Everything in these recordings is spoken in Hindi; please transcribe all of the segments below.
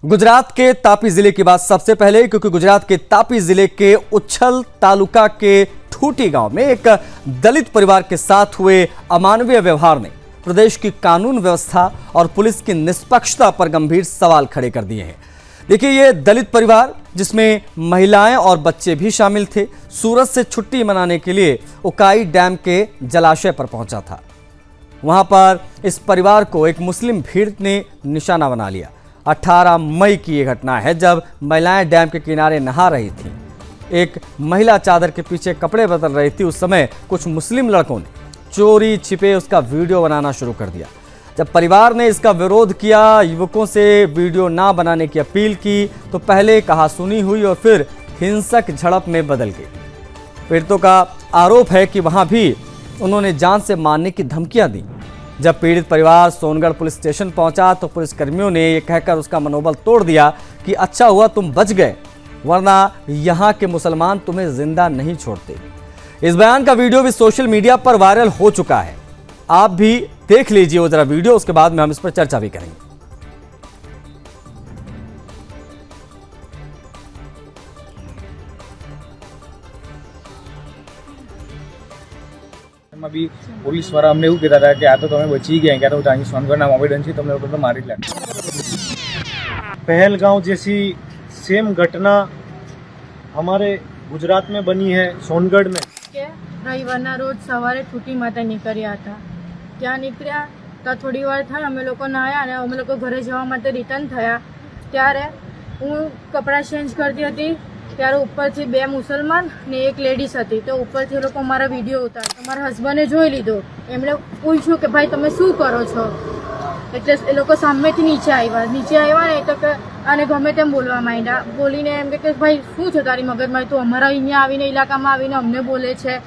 गुजरात के तापी जिले की बात सबसे पहले, क्योंकि गुजरात के तापी जिले के उच्छल तालुका के ठूटी गांव में एक दलित परिवार के साथ हुए अमानवीय व्यवहार ने प्रदेश की कानून व्यवस्था और पुलिस की निष्पक्षता पर गंभीर सवाल खड़े कर दिए हैं। देखिए, ये दलित परिवार जिसमें महिलाएं और बच्चे भी शामिल थे, सूरत से छुट्टी मनाने के लिए उकाई डैम के जलाशय पर पहुंचा था। वहां पर इस परिवार को एक मुस्लिम भीड़ ने निशाना बना लिया। 18 मई की ये घटना है, जब महिलाएं डैम के किनारे नहा रही थीं। एक महिला चादर के पीछे कपड़े बदल रही थी। उस समय कुछ मुस्लिम लड़कों ने चोरी छिपे उसका वीडियो बनाना शुरू कर दिया। जब परिवार ने इसका विरोध किया, युवकों से वीडियो ना बनाने की अपील की, तो पहले कहासुनी हुई और फिर हिंसक झड़प में बदल गई। पीड़ितों का आरोप है कि वहां भी उन्होंने जान से मारने की धमकियां दी। जब पीड़ित परिवार सोनगढ़ पुलिस स्टेशन पहुंचा तो पुलिसकर्मियों ने ये कहकर उसका मनोबल तोड़ दिया कि अच्छा हुआ तुम बच गए, वरना यहाँ के मुसलमान तुम्हें जिंदा नहीं छोड़ते। इस बयान का वीडियो भी सोशल मीडिया पर वायरल हो चुका है। आप भी देख लीजिए वो जरा वीडियो, उसके बाद में हम इस पर चर्चा भी करेंगे। अभी पुलिस वाला हमने એવું કહેતા હતા કે આ તો તમે બચી ગયા, क्या तो અહીં સોનગઢના મોમેડન છે, તમને લોકો તો મારી જ લાગે। पहलगांव जैसी सेम घटना हमारे गुजरात में बनी है, सोनगढ़ में। રવિવારના રોજ સવારે છૂટી માટે નીકળ્યા હતા। ત્યાં નીકળ્યા તો થોડી વાર થાય અમે લોકો નાહ્યા અને અમે લોકો ઘરે જવા માટે રિટર્ન થયા। ત્યારે હું કપડાં ચેન્જ કરતી હતી, ત્યારે ઉપરથી બે મુસલમાન ને એક લેડીઝ હતી, તો ઉપરથી એ લોકો મારા વિડીયો ઉતાર્યા। મારા હસબન્ડે જોઈ લીધો, એમણે પૂછ્યું કે ભાઈ તમે શું કરો છો, એટલે એ લોકો સામેથી નીચે આવ્યા ને તો કે આને ગમે તેમ બોલવા માંડ્યા। બોલીને એમ કે ભાઈ શું છે તારી મગજમાં, તું અમારા અહીંયા આવીને ઇલાકામાં આવીને અમને બોલે છે।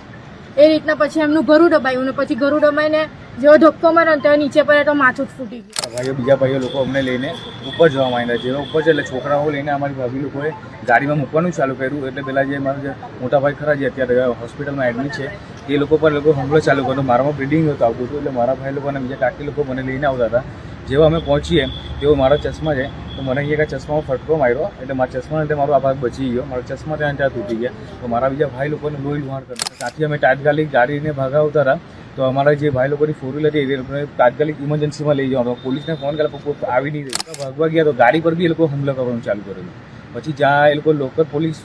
એ રીતના પછી એમનું ગરું દબાયું ને પછી ગરું દબાઈને જેવો ધક્કો માર્યો ને તો નીચે પડ્યા તો માથું જ ફૂટી ગયું। ભાઈઓ બીજા ભાઈઓ લોકો અમને લઈને ઉપર જવા માંડ્યા। જેવા ઉપર છે એટલે છોકરાઓ લઈને અમારી ભાભી લોકોએ ગાડીમાં મૂકવાનું ચાલુ કર્યું। એટલે પેલા જે મારા જે મોટા ભાઈ ખરા જે અત્યારે હોસ્પિટલમાં એડમિટ છે એ લોકો પર લોકો હુમલો ચાલુ કર્યો। મારામાં બ્લીડિંગ હતું આવતું હતું, એટલે મારા ભાઈ લોકો અને બીજા કાકી લોકો મને લઈને આવતા હતા। જેવા અમે પહોંચીએ તેઓ મારા ચશ્મા છે તો મને અહીંયા ચશ્મામાં ફટકો માર્યો, એટલે મારા ચશ્મા લીધે મારો આ ભાગ બચી ગયો। મારા ચશ્મા ત્યાં તૂટી ગયા, તો મારા બીજા ભાઈ લોકોને લોહી લુહાણ કર્યું। ત્યાંથી અમે તાત્કાલિક ગાડીને ભગાવતા હતા, તો અમારા જે ભાઈ લોકોની ફોર વ્હીલર હતી એ લોકોને તાત્કાલિક ઇમરજન્સીમાં લઈ જવાનો। પોલીસને ફોન કર્યા, આવી નહીં રહી। ભાગવા ગયા તો ગાડી પર બી એ લોકો હુમલો કરવાનું ચાલુ કરેલું। પછી જ્યાં એ લોકો લોકલ પોલીસ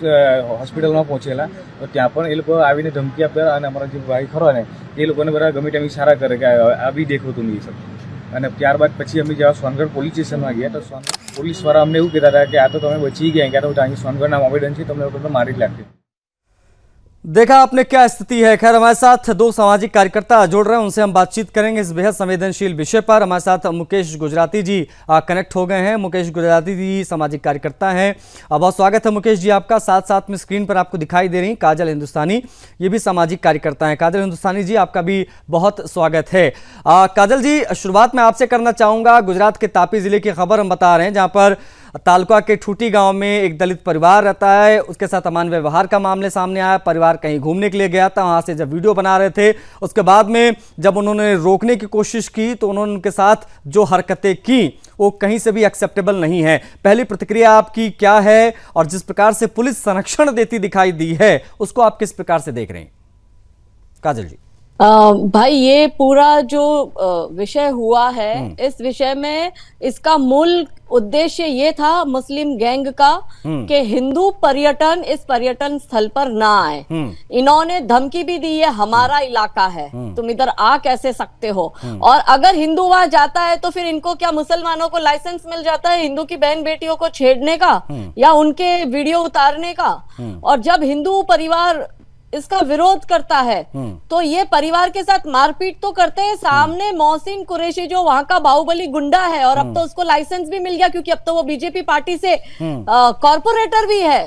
હોસ્પિટલમાં પહોંચેલા તો ત્યાં પણ એ લોકો આવીને ધમકી આપ્યા અને અમારા જે ભાઈ ખરો ને એ લોકોને બધા ગમે તેમ ઇશારા કરે કે આ બી દેખો તું નહીં શકતો। અને ત્યારબાદ પછી અમે જેવા સોનગઢ પોલીસ સ્ટેશનમાં ગયા તો પોલીસ વાળા અમને એવું કહેતા હતા કે આ તો તમે બચી ગયા, क्या तो અહીં સોનગઢના મોમેડન છે, તમને લોકો તો મારી જ લાગતી। देखा आपने क्या स्थिति है। खैर, हमारे साथ दो सामाजिक कार्यकर्ता जुड़ रहे हैं, उनसे हम बातचीत करेंगे इस बेहद संवेदनशील विषय पर। हमारे साथ मुकेश गुजराती जी कनेक्ट हो गए हैं। मुकेश गुजराती जी सामाजिक कार्यकर्ता हैं। बहुत स्वागत है मुकेश जी आपका। साथ साथ में स्क्रीन पर आपको दिखाई दे रही काजल हिंदुस्तानी, ये भी सामाजिक कार्यकर्ता हैं। काजल हिंदुस्तानी जी, आपका भी बहुत स्वागत है। काजल जी, शुरुआत में आपसे करना चाहूँगा। गुजरात के तापी जिले की खबर हम बता रहे हैं, जहाँ पर तालुका के ठूटी गांव में एक दलित परिवार रहता है, उसके साथ अमानवीय व्यवहार का मामले सामने आया। परिवार कहीं घूमने के लिए गया था, वहां से जब वीडियो बना रहे थे, उसके बाद में जब उन्होंने रोकने की कोशिश की तो उन्होंने उनके साथ जो हरकतें की वो कहीं से भी एक्सेप्टेबल नहीं है। पहली प्रतिक्रिया आपकी क्या है, और जिस प्रकार से पुलिस संरक्षण देती दिखाई दी है उसको आप किस प्रकार से देख रहे हैं? काजल जी। भाई, ये पूरा जो विषय हुआ है, इस विषय में इसका मूल उद्देश्य ये था मुस्लिम गैंग का कि हिंदू पर्यटन इस पर्यटन स्थल पर ना आए। इन्होंने धमकी भी दी है, हमारा इलाका है, तुम इधर आ कैसे सकते हो। और अगर हिंदू वहां जाता है तो फिर इनको क्या मुसलमानों को लाइसेंस मिल जाता है हिंदू की बहन बेटियों को छेड़ने का या उनके वीडियो उतारने का। और जब हिंदू परिवार इसका विरोध करता है तो ये परिवार के साथ मारपीट तो करते हैं। सामने मोहसिन कुरैशी जो वहां का बाहुबली गुंडा है, और अब तो उसको लाइसेंस भी मिल गया क्योंकि अब तो वो बीजेपी पार्टी से कॉर्पोरेटर भी है,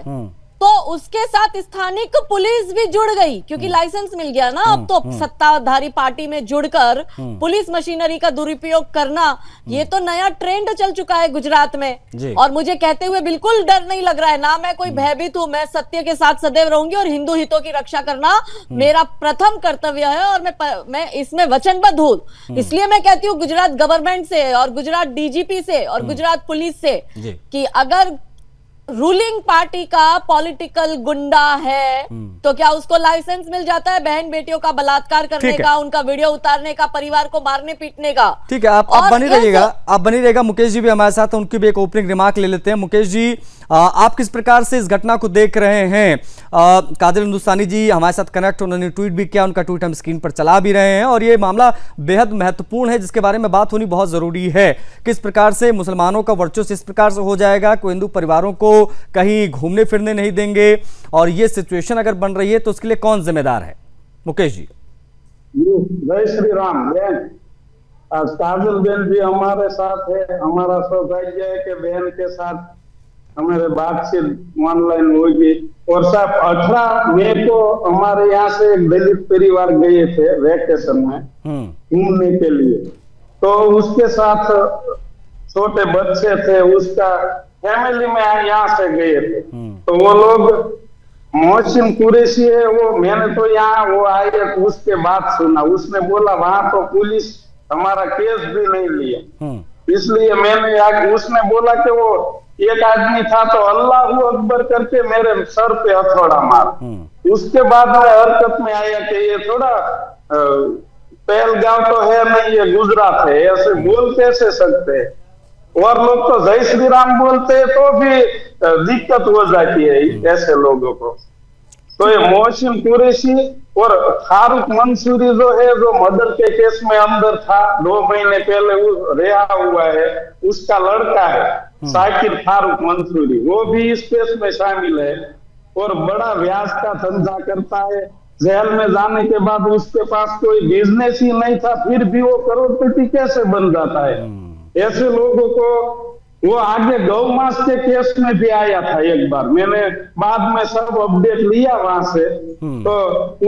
तो उसके साथ स्थानिक पुलिस भी जुड़ गई, क्योंकि लाइसेंस मिल गया ना। अब तो सत्ताधारी पार्टी में जुड़कर पुलिस मशीनरी का दुरुपयोग करना, ये तो नया ट्रेंड चल चुका है गुजरात में। और मुझे कहते हुए बिल्कुल डर नहीं लग रहा है, ना मैं कोई भयभीत हूं। मैं सत्य के साथ सदैव रहूंगी और हिंदू हितों की रक्षा करना मेरा प्रथम कर्तव्य है, और मैं इसमें वचनबद्ध हूं। इसलिए मैं कहती हूँ गुजरात गवर्नमेंट से और गुजरात डीजीपी से और गुजरात पुलिस से कि अगर रूलिंग पार्टी का पॉलिटिकल गुंडा है तो क्या उसको लाइसेंस मिल जाता है बहन बेटियों का बलात्कार करने का, उनका वीडियो उतारने का, परिवार को मारने पीटने का? ठीक है, आप बनी रहिएगा। मुकेश जी भी हमारे साथ हैं, उनकी भी एक ओपनिंग रिमार्क ले लेते हैं। मुकेश जी, आप किस प्रकार से इस घटना को देख रहे हैं? कादिर हिंदुस्तानी जी हमारे साथ कनेक्ट, उन्होंने ट्वीट भी किया, उनका ट्वीट हम स्क्रीन पर चला भी रहे हैं, और ये मामला बेहद महत्वपूर्ण है जिसके बारे में बात होनी बहुत जरूरी है। किस प्रकार से मुसलमानों का वर्चस्व इस प्रकार से हो जाएगा कि हिंदू परिवारों को कहीं घूमने फिरने नहीं देंगे, और ये सिचुएशन अगर बन रही है तो उसके लिए कौन जिम्मेदार है? मुकेश जी। जय श्री राम। आज काजल बहन भी हमारे साथ है। हमारा सौभाग्य है कि बहन के साथ हमारे बातचीत ऑनलाइन होगी। और साहब 18 मई को हमारे यहाँ से एक दलित परिवार गए थे वैकेशन में घूमने के लिए, तो उसके साथ छोटे बच्चे थे, उसका फैमिली में यहाँ से गए थे। तो वो लोग मोहसिन कुरैशी है, वो मैंने तो यहाँ वो आए उसके बाद सुना, उसने बोला वहां तो पुलिस हमारा केस भी नहीं लिया, इसलिए मैंने उसने बोला कि वो एक आदमी था तो अल्लाह अकबर करके मेरे सर पे हथौड़ा मार। उसके बाद में हरकत में आया कि ये थोड़ा पहलगांव तो है नहीं, ये गुजरात है, ऐसे बोल कैसे सकते हैं? और लोग तो जय श्री राम बोलते हैं तो भी दिक्कत हो जाती है ऐसे लोगों को। तो ये मोहसिन कुरैशी और फारूक मंसूरी जो है, जो मर्डर के केस में अंदर था 2 महीने पहले, वो रिहा हुआ है, उसका लड़का है शाकिर फारूक मंसूरी, वो भी इस केस में शामिल है और बड़ा व्याज का धंधा करता है। जेल में जाने के बाद उसके पास कोई बिजनेस ही नहीं था, फिर भी वो करोड़पति कैसे बन जाता है? ऐसे लोगों को वो आगे गौ मास के केस में भी आया था एक बार, मैंने बाद में सब अपडेट लिया वहां से। तो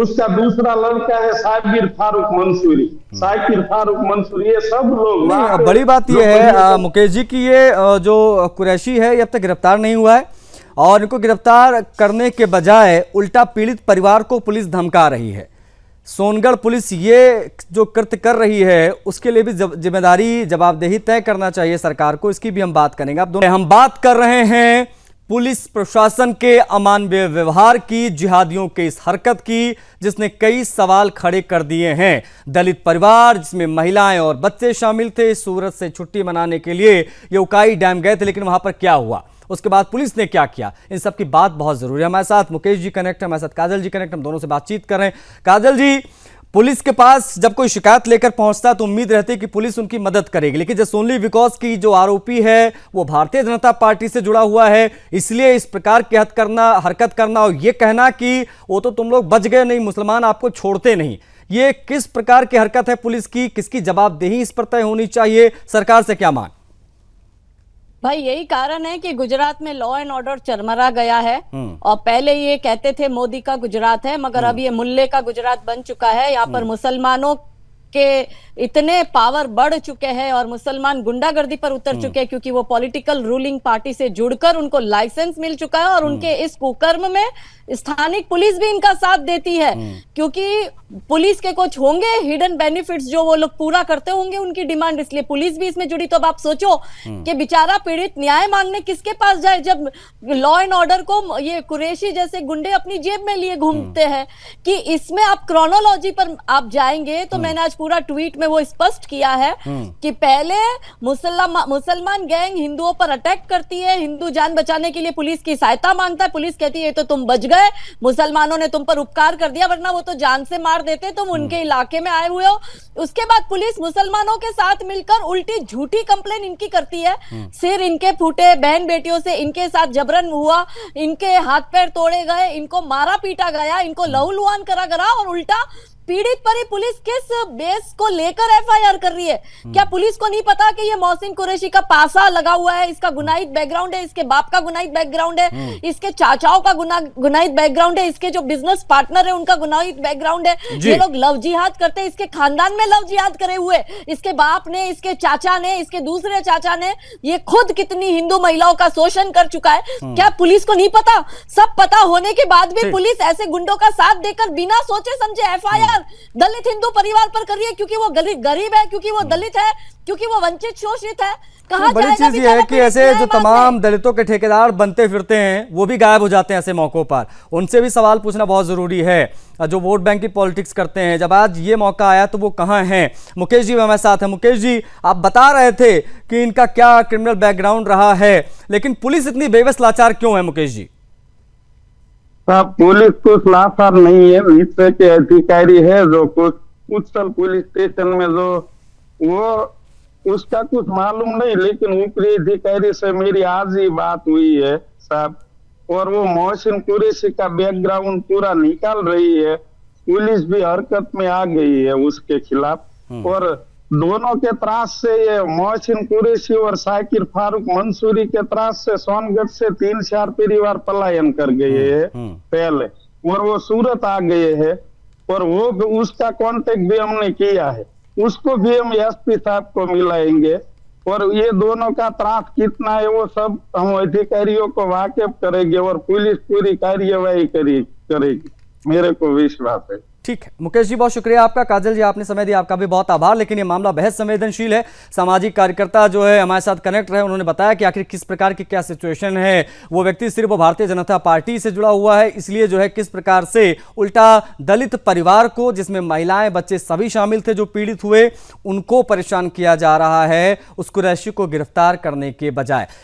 उसका दूसरा लड़का है शाकिर फारूक मंसूरी, शाकिर फारूक मंसूरी, ये सब लोग। बड़ी बात ये है मुकेश जी की ये जो कुरैशी है ये अब तक गिरफ्तार नहीं हुआ है, और इनको गिरफ्तार करने के बजाय उल्टा पीड़ित परिवार को पुलिस धमका रही है। सोनगढ़ पुलिस ये जो कृत्य कर रही है उसके लिए भी जिम्मेदारी, जवाबदेही तय करना चाहिए सरकार को, इसकी भी हम बात करेंगे। आप दोनों हम बात कर रहे हैं पुलिस प्रशासन के अमानवीय व्यवहार की, जिहादियों के इस हरकत की जिसने कई सवाल खड़े कर दिए हैं। दलित परिवार जिसमें महिलाएं और बच्चे शामिल थे, सूरत से छुट्टी मनाने के लिए ये उकाई डैम गए थे, लेकिन वहां पर क्या हुआ, उसके बाद पुलिस ने क्या किया, इन सब की बात बहुत जरूरी है। हमारे साथ मुकेश जी कनेक्ट है, हमारे साथ काजल जी कनेक्ट, हम दोनों से बातचीत कर रहे हैं। काजल जी, पुलिस के पास जब कोई शिकायत लेकर पहुंचता है तो उम्मीद रहती है कि पुलिस उनकी मदद करेगी, लेकिन जस्ट ओनली बिकॉज की जो आरोपी है वो भारतीय जनता पार्टी से जुड़ा हुआ है, इसलिए इस प्रकार की हरकत करना और ये कहना कि वो तो तुम लोग बच गए नहीं, मुसलमान आपको छोड़ते नहीं, ये किस प्रकार की हरकत है पुलिस की? किसकी जवाबदेही इस पर तय होनी चाहिए? सरकार से क्या मांग? भाई यही कारण है कि गुजरात में लॉ एंड ऑर्डर चरमरा गया है, और पहले ये कहते थे मोदी का गुजरात है, मगर अब ये मुल्ले का गुजरात बन चुका है। यहाँ पर मुसलमानों के इतने पावर बढ़ चुके हैं और मुसलमान गुंडागर्दी पर उतर चुके हैं, क्योंकि वो पॉलिटिकल रूलिंग पार्टी से जुड़कर उनको लाइसेंस मिल चुका है, और उनके इस कुकर्म में स्थानिक पुलिस भी इनका साथ देती है, क्योंकि पुलिस के कुछ होंगे हिडन बेनिफिट्स जो वो लोग पूरा करते होंगे उनकी डिमांड, इसलिए पुलिस भी इसमें जुड़ी। तो अब आप सोचो कि बेचारा पीड़ित न्याय मांगने किसके पास जाए जब लॉ एंड ऑर्डर को ये कुरैशी जैसे गुंडे अपनी जेब में लिए घूमते हैं। कि इसमें आप क्रोनोलॉजी पर आप जाएंगे तो मैंने आज पूरा ट्वीट में वो स्पष्ट किया है कि पहले मुसलमान गैंग हिंदुओं पर अटैक करती है, हिंदू जान बचाने के लिए पुलिस की सहायता मांगता है, पुलिस कहती है तो तुम बच गए, मुसलमानों ने तुम पर उपकार कर दिया, वरना वो तो जान से मार देते, तुम उनके इलाके में आए हुए हो। उसके बाद पुलिस मुसलमानों के साथ मिलकर उल्टी झूठी कंप्लेन इनकी करती है, सिर इनके फूटे, बहन बेटियों से इनके साथ जबरन हुआ, इनके हाथ पैर तोड़े गए, इनको मारा पीटा गया, इनको लहूलुहान करा गया, और उल्टा पीड़ित पर ही पुलिस किस बेस को लेकर एफआईआर कर रही है? क्या पुलिस को नहीं पता कि ये मोहसिन कुरैशी का पासा लगा हुआ है, इसका गुनाहित बैकग्राउंड है, इसके बाप का गुनाहित बैकग्राउंड है, इसके चाचाओं का गुनाहित बैकग्राउंड है, इसके जो बिजनेस पार्टनर है उनका गुनाहित बैकग्राउंड है, ये लोग लव जिहाद करते हैं, इसके खानदान में लव जिहाद करे हुए, इसके बाप ने, इसके चाचा ने, इसके दूसरे चाचा ने, ये खुद कितनी हिंदू महिलाओं का शोषण कर चुका है। क्या पुलिस को नहीं पता? सब पता होने के बाद भी पुलिस ऐसे गुंडों का साथ देकर बिना सोचे समझे एफआईआर दलित हिंदू परिवार पर कर रही है, क्योंकि वो गरीब है, क्योंकि वो दलित है, क्योंकि वो वंचित शोषित है। कहां बड़ी जाएगा चीज ये है कि बेचारा ऐसे पुलिस? जो तमाम दलितों के ठेकेदार बनते फिरते हैं वो भी गायब हो जाते हैं ऐसे मौकों पर, उनसे भी सवाल पूछना बहुत जरूरी है। जो वोट बैंक की पॉलिटिक्स करते हैं, जब आज ये मौका आया तो वो कहाँ हैं? मुकेश जी हमारे साथ हैं। मुकेश जी, आप बता रहे थे कि इनका क्या क्रिमिनल बैकग्राउंड रहा है, लेकिन पुलिस इतनी बेबस लाचार क्यों है मुकेश जी? साहब, पुलिस कुछ लाचार नहीं है, नीचे के अधिकारी है जो कुछ उच्चल पुलिस स्टेशन में जो वो उसका कुछ मालूम नहीं, लेकिन ऊपरी अधिकारी से मेरी आज ही बात हुई है साहब, और वो मोहसिन कुरैशी का बैकग्राउंड पूरा निकाल रही है। पुलिस भी हरकत में आ गई है उसके खिलाफ, और दोनों के त्रास से ये मोहसिन कुरैशी और शाकिर फारूक मंसूरी के त्रास से सोनगढ़ से 3-4 परिवार पलायन कर गए हैं पहले, और वो सूरत आ गए हैं, और वो उसका कांटेक्ट भी हमने किया है, उसको भी हम एसपी साहब को मिलाएंगे, और ये दोनों का त्रास कितना है वो सब हम अधिकारियों को वाकिफ करेंगे, और पुलिस पूरी कार्यवाही करेगी, मेरे को विश्वास है। ठीक है मुकेश जी, बहुत शुक्रिया आपका। काजल जी, आपने समय दिया, आपका भी बहुत आभार। लेकिन ये मामला बेहद संवेदनशील है। सामाजिक कार्यकर्ता जो है हमारे साथ कनेक्ट रहे, उन्होंने बताया कि आखिर किस प्रकार की क्या सिचुएशन है। वो व्यक्ति सिर्फ भारतीय जनता पार्टी से जुड़ा हुआ है, इसलिए जो है किस प्रकार से उल्टा दलित परिवार को, जिसमें महिलाएं बच्चे सभी शामिल थे जो पीड़ित हुए, उनको परेशान किया जा रहा है उस कुरैशी को गिरफ्तार करने के बजाय।